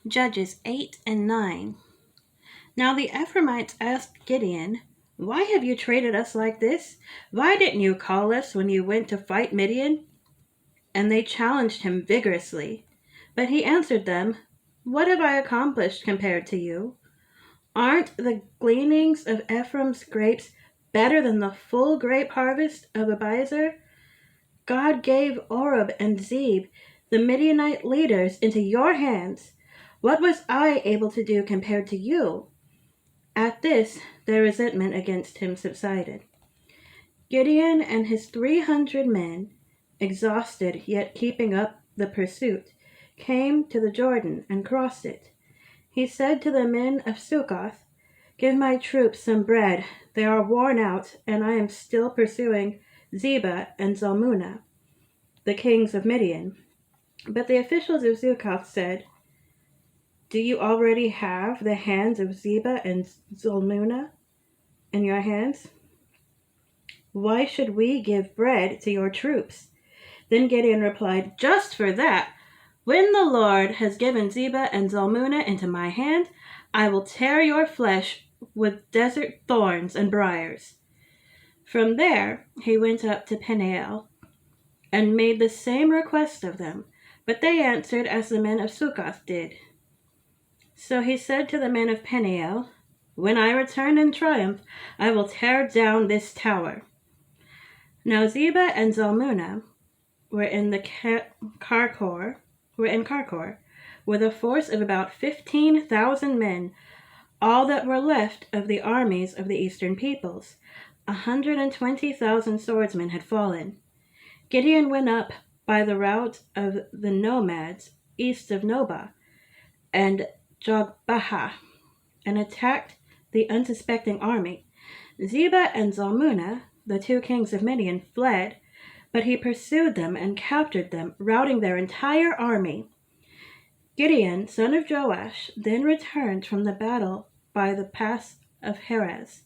Judges 8 and 9. Now the Ephraimites asked Gideon, "Why have you treated us like this? Why didn't you call us when you went to fight Midian?" And they challenged him vigorously. But he answered them, "What have I accomplished compared to you? Aren't the gleanings of Ephraim's grapes better than the full grape harvest of Abiezer? God gave Oreb and Zeb, the Midianite leaders, into your hands. What was I able to do compared to you?" At this, their resentment against him subsided. Gideon and his 300 men, exhausted yet keeping up the pursuit, came to the Jordan and crossed it. He said to the men of Succoth, "Give my troops some bread. They are worn out, and I am still pursuing Zebah and Zalmunna, the kings of Midian." But the officials of Succoth said, "Do you already have the hands of Zebah and Zalmunna in your hands? Why should we give bread to your troops?" Then Gideon replied, "Just for that, when the Lord has given Zebah and Zalmunna into my hand, I will tear your flesh with desert thorns and briars." From there he went up to Peniel and made the same request of them, but they answered as the men of Succoth did. So he said to the men of Peniel, "When I return in triumph, I will tear down this tower." Now Zebah and Zalmunna were in Karkor, with a force of about 15,000 men, all that were left of the armies of the eastern peoples. 120,000 swordsmen had fallen. Gideon went up by the route of the nomads east of Nobah and Jogbaha and attacked the unsuspecting army. Zebah and Zalmunna, the two kings of Midian, fled, but he pursued them and captured them, routing their entire army. Gideon, son of Joash, then returned from the battle by the pass of Heres.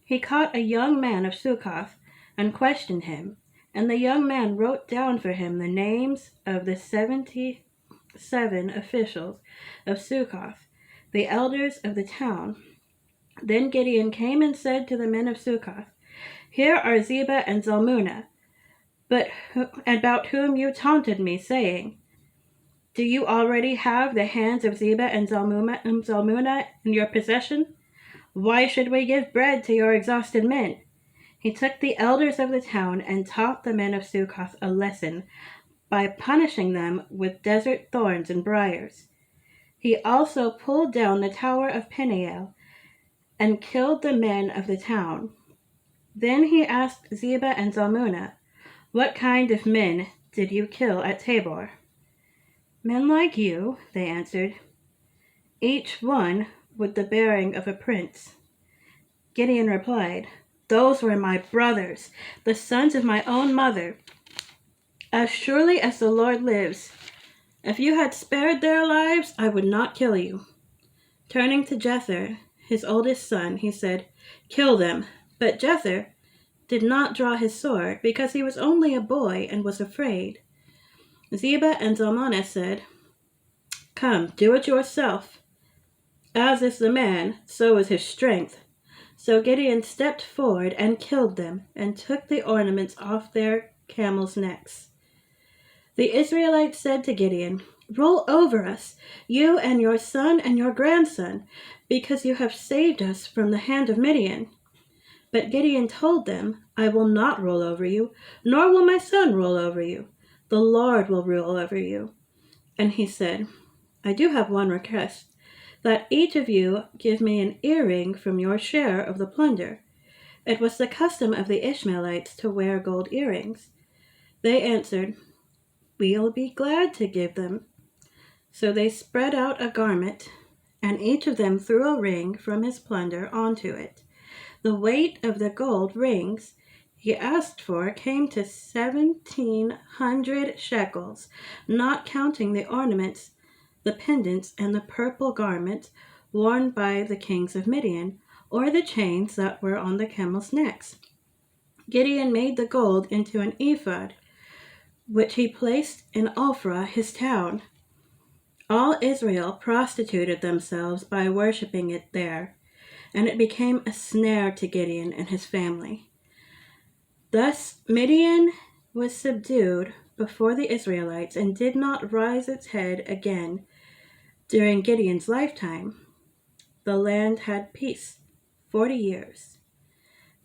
He caught a young man of Succoth and questioned him, and the young man wrote down for him the names of the 77 officials of Succoth, the elders of the town. Then Gideon came and said to the men of Succoth, "Here are Zebah and Zalmunna, but about whom you taunted me, saying, 'Do you already have the hands of Zebah and Zalmunna in your possession? Why should we give bread to your exhausted men?'" He took the elders of the town and taught the men of Succoth a lesson by punishing them with desert thorns and briars. He also pulled down the tower of Peniel and killed the men of the town. Then he asked Zebah and Zalmunna, "What kind of men did you kill at Tabor?" "Men like you," they answered, "each one with the bearing of a prince." Gideon replied, "Those were my brothers, the sons of my own mother. As surely as the Lord lives, if you had spared their lives, I would not kill you." Turning to Jether, his oldest son, he said, "Kill them." But Jether did not draw his sword because he was only a boy and was afraid. Zebah and Zalmunna said, "Come, do it yourself. As is the man, so is his strength." So Gideon stepped forward and killed them and took the ornaments off their camels' necks. The Israelites said to Gideon, "Roll over us, you and your son and your grandson, because you have saved us from the hand of Midian." But Gideon told them, "I will not roll over you, nor will my son roll over you. The Lord will rule over you." And he said, "I do have one request, that each of you give me an earring from your share of the plunder." It was the custom of the Ishmaelites to wear gold earrings. They answered, "We'll be glad to give them." So they spread out a garment, and each of them threw a ring from his plunder onto it. The weight of the gold rings he asked for came to 1,700 shekels, not counting the ornaments, the pendants, and the purple garments worn by the kings of Midian, or the chains that were on the camels' necks. Gideon made the gold into an ephod, which he placed in Ophrah, his town. All Israel prostituted themselves by worshiping it there, and it became a snare to Gideon and his family. Thus Midian was subdued before the Israelites and did not rise its head again during Gideon's lifetime. The land had peace 40 years.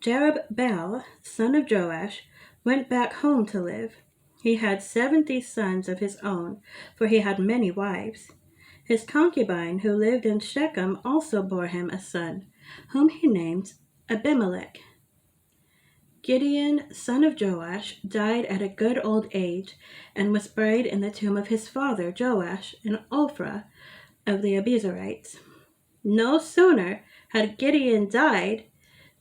Jerubbaal, son of Joash, went back home to live. He had 70 sons of his own, for he had many wives. His concubine, who lived in Shechem, also bore him a son, whom he named Abimelech. Gideon, son of Joash, died at a good old age, and was buried in the tomb of his father Joash in Ophrah of the Abiezrites. No sooner had Gideon died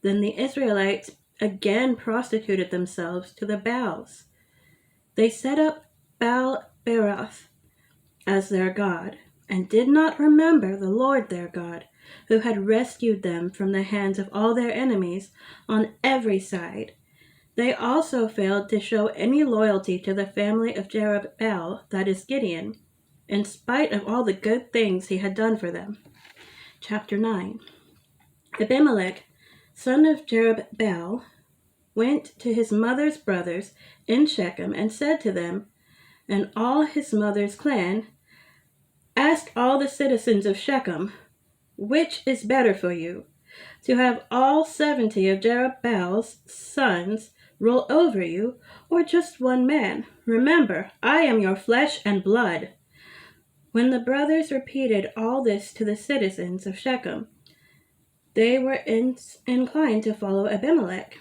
than the Israelites again prostituted themselves to the Baals. They set up Baal-Beroth as their god, and did not remember the Lord their God, who had rescued them from the hands of all their enemies on every side. They also failed to show any loyalty to the family of Jerubbaal, that is Gideon, in spite of all the good things he had done for them. Chapter 9. Abimelech, son of Jerubbaal, went to his mother's brothers in Shechem and said to them and all his mother's clan, "Ask all the citizens of Shechem, which is better for you, to have all 70 of Jerubbaal's sons rule over you, or just one man? Remember, I am your flesh and blood." When the brothers repeated all this to the citizens of Shechem, they were inclined to follow Abimelech,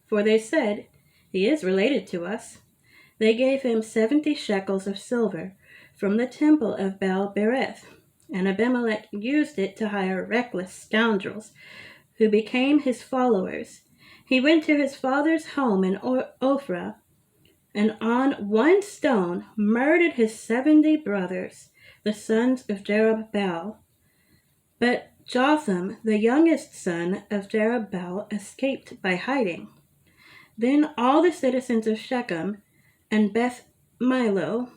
for they said, "He is related to us." They gave him 70 shekels of silver from the temple of Baal-Berith, and Abimelech used it to hire reckless scoundrels who became his followers. He went to his father's home in Ophrah, and on one stone murdered his 70 brothers, the sons of Jerubbaal. But Jotham, the youngest son of Jerubbaal, escaped by hiding. Then all the citizens of Shechem and Beth Millo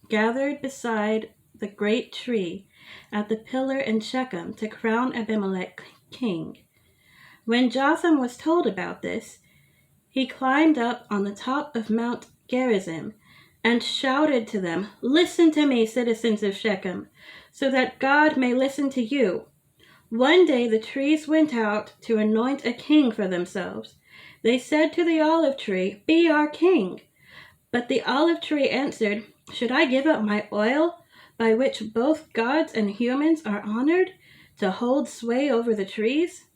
gathered beside the great tree at the pillar in Shechem to crown Abimelech king. When Jotham was told about this, he climbed up on the top of Mount Gerizim and shouted to them, "Listen to me, citizens of Shechem, so that God may listen to you." One day the trees went out to anoint a king for themselves. They said to the olive tree, "Be our king." But the olive tree answered, "Should I give up my oil, by which both gods and humans are honored, to hold sway over the trees?"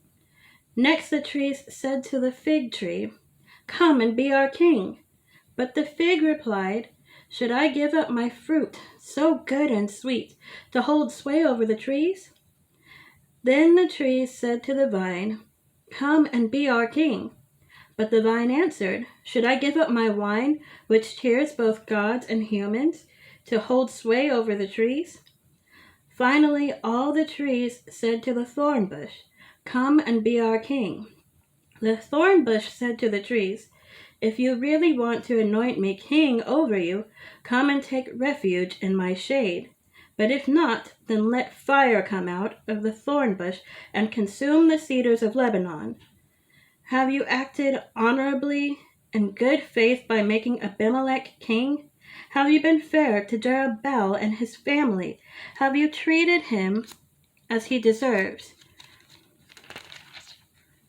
Next the trees said to the fig tree, "Come and be our king." But the fig replied, "Should I give up my fruit, so good and sweet, to hold sway over the trees?" Then the trees said to the vine, "Come and be our king." But the vine answered, "Should I give up my wine, which cheers both gods and humans, to hold sway over the trees?" Finally, all the trees said to the thorn bush, "Come and be our king." The thorn bush said to the trees, "If you really want to anoint me king over you, come and take refuge in my shade. But if not, then let fire come out of the thorn bush and consume the cedars of Lebanon." Have you acted honorably and good faith by making Abimelech king? Have you been fair to Jerubbaal and his family? Have you treated him as he deserves?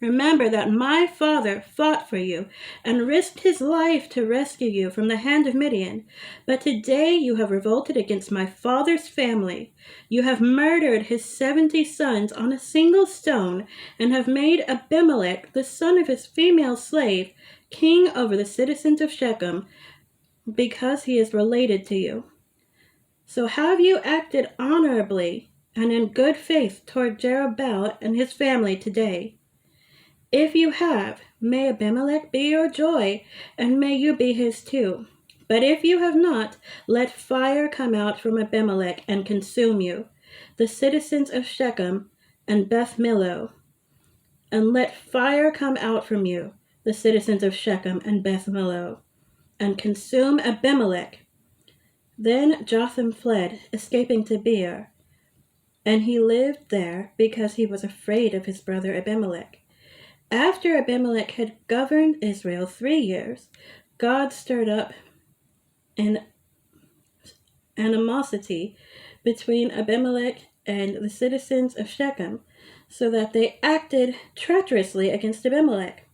Remember that my father fought for you and risked his life to rescue you from the hand of Midian. But today you have revolted against my father's family. You have murdered his 70 sons on a single stone and have made Abimelech, the son of his female slave, king over the citizens of Shechem because he is related to you. So have you acted honorably and in good faith toward Jerubbaal and his family today? If you have, may Abimelech be your joy, and may you be his too. But if you have not, let fire come out from Abimelech and consume you, the citizens of Shechem and Beth Millo. And let fire come out from you, the citizens of Shechem and Beth Millo, and consume Abimelech. Then Jotham fled, escaping to Beer, and he lived there because he was afraid of his brother Abimelech. After Abimelech had governed Israel 3 years, God stirred up an animosity between Abimelech and the citizens of Shechem, so that they acted treacherously against Abimelech.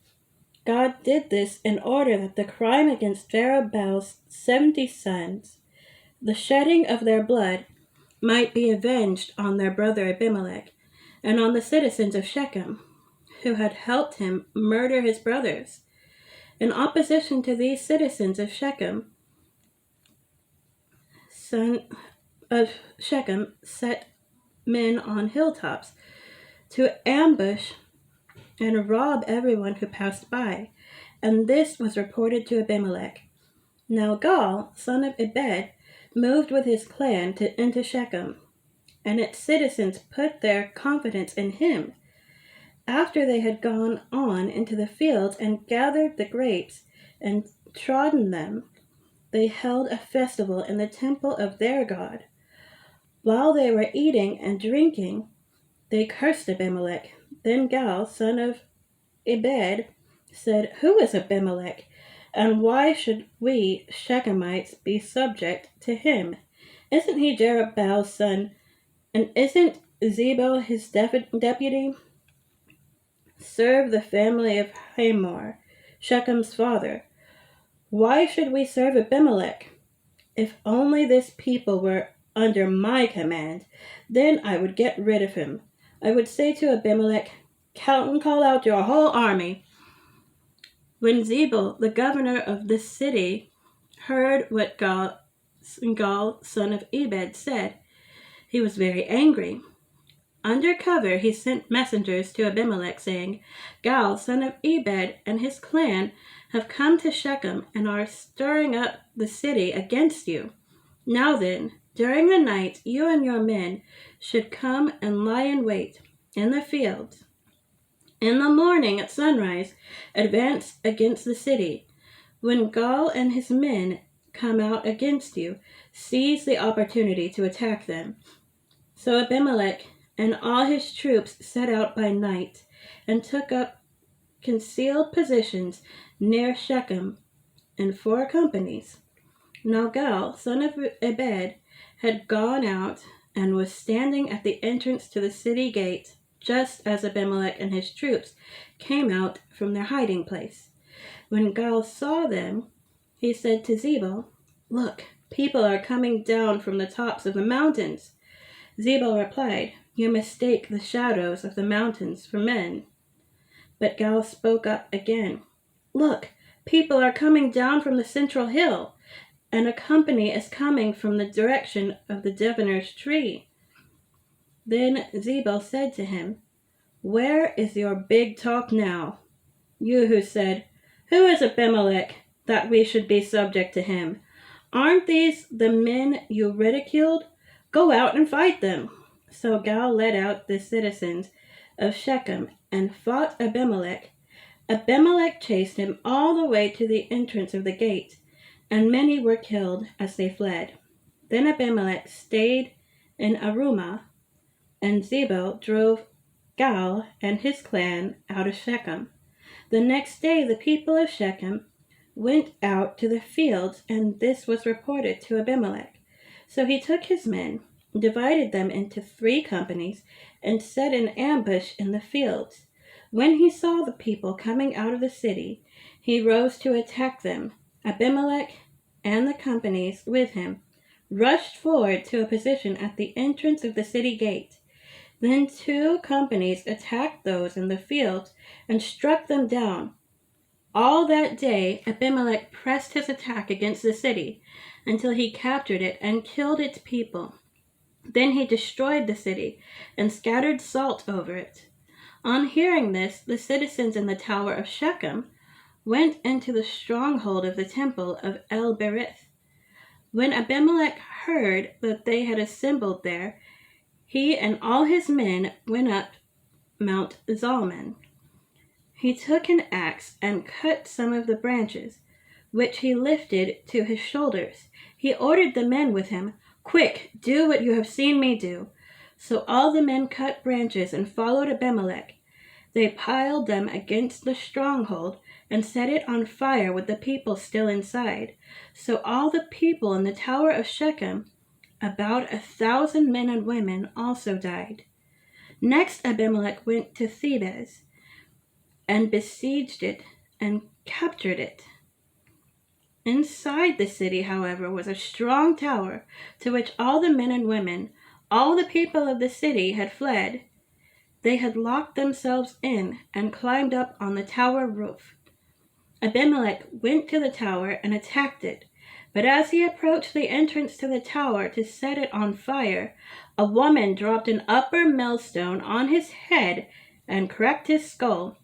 God did this in order that the crime against Jerubaal's 70 sons, the shedding of their blood, might be avenged on their brother Abimelech and on the citizens of Shechem, who had helped him murder his brothers. In opposition to these citizens of Shechem, son of Shechem set men on hilltops to ambush and rob everyone who passed by, and this was reported to Abimelech. Now Gaal, son of Ebed, moved with his clan into Shechem, and its citizens put their confidence in him. After they had gone on into the fields and gathered the grapes and trodden them, they held a festival in the temple of their God. While they were eating and drinking, they cursed Abimelech. Then Gaal, son of Ebed, said, "Who is Abimelech, and why should we Shechemites be subject to him? Isn't he Jerubaal's son, and isn't Zebul his deputy? Serve the family of Hamor, Shechem's father. Why should we serve Abimelech? If only this people were under my command, then I would get rid of him. I would say to Abimelech, call out your whole army." When Zebul, the governor of this city, heard what Gaal, son of Ebed, said, he was very angry. Under cover, he sent messengers to Abimelech, saying, "Gaal, son of Ebed, and his clan have come to Shechem and are stirring up the city against you. Now then, during the night, you and your men should come and lie in wait in the fields. In the morning at sunrise, advance against the city. When Gaal and his men come out against you, seize the opportunity to attack them." So Abimelech and all his troops set out by night and took up concealed positions near Shechem in 4 companies. Now Gaal, son of Ebed, had gone out and was standing at the entrance to the city gate just as Abimelech and his troops came out from their hiding place. When Gaal saw them, he said to Zebul, "Look, people are coming down from the tops of the mountains." Zebul replied, "You mistake the shadows of the mountains for men." But Gaal spoke up again, "Look, people are coming down from the central hill, and a company is coming from the direction of the diviner's tree." Then Zebul said to him, "Where is your big talk now? You who said, 'Who is Abimelech, that we should be subject to him?' Aren't these the men you ridiculed? Go out and fight them." So Gaal led out the citizens of Shechem and fought Abimelech. Abimelech chased him all the way to the entrance of the gate, and many were killed as they fled. Then Abimelech stayed in Arumah, and Zebul drove Gaal and his clan out of Shechem. The next day the people of Shechem went out to the fields, and this was reported to Abimelech. So he took his men, divided them into 3 companies, and set an ambush in the fields. When he saw the people coming out of the city, he rose to attack them. Abimelech and the companies with him rushed forward to a position at the entrance of the city gate. Then 2 companies attacked those in the fields and struck them down. All that day, Abimelech pressed his attack against the city until he captured it and killed its people. Then he destroyed the city and scattered salt over it. On hearing this, the citizens in the tower of Shechem went into the stronghold of the temple of El-Berith. When Abimelech heard that they had assembled there, he and all his men went up Mount Zalmon. He took an axe and cut some of the branches, which he lifted to his shoulders. He ordered the men with him, "Quick, do what you have seen me do." So all the men cut branches and followed Abimelech. They piled them against the stronghold and set it on fire with the people still inside. So all the people in the tower of Shechem, about 1,000 men and women, also died. Next Abimelech went to Thebez and besieged it and captured it. Inside the city, however, was a strong tower to which all the men and women, all the people of the city, had fled. They had locked themselves in and climbed up on the tower roof. Abimelech went to the tower and attacked it. But as he approached the entrance to the tower to set it on fire, a woman dropped an upper millstone on his head and cracked his skull.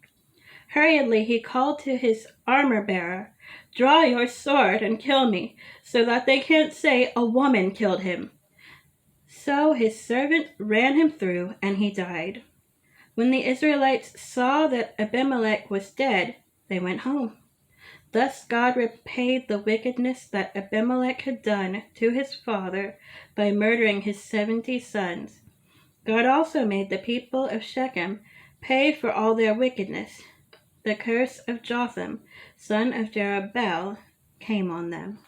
Hurriedly he called to his armor-bearer, "Draw your sword and kill me, so that they can't say a woman killed him." So his servant ran him through, and he died. When the Israelites saw that Abimelech was dead, they went home. Thus God repaid the wickedness that Abimelech had done to his father by murdering his 70 sons. God also made the people of Shechem pay for all their wickedness. The curse of Jotham, son of Jerubbaal, came on them.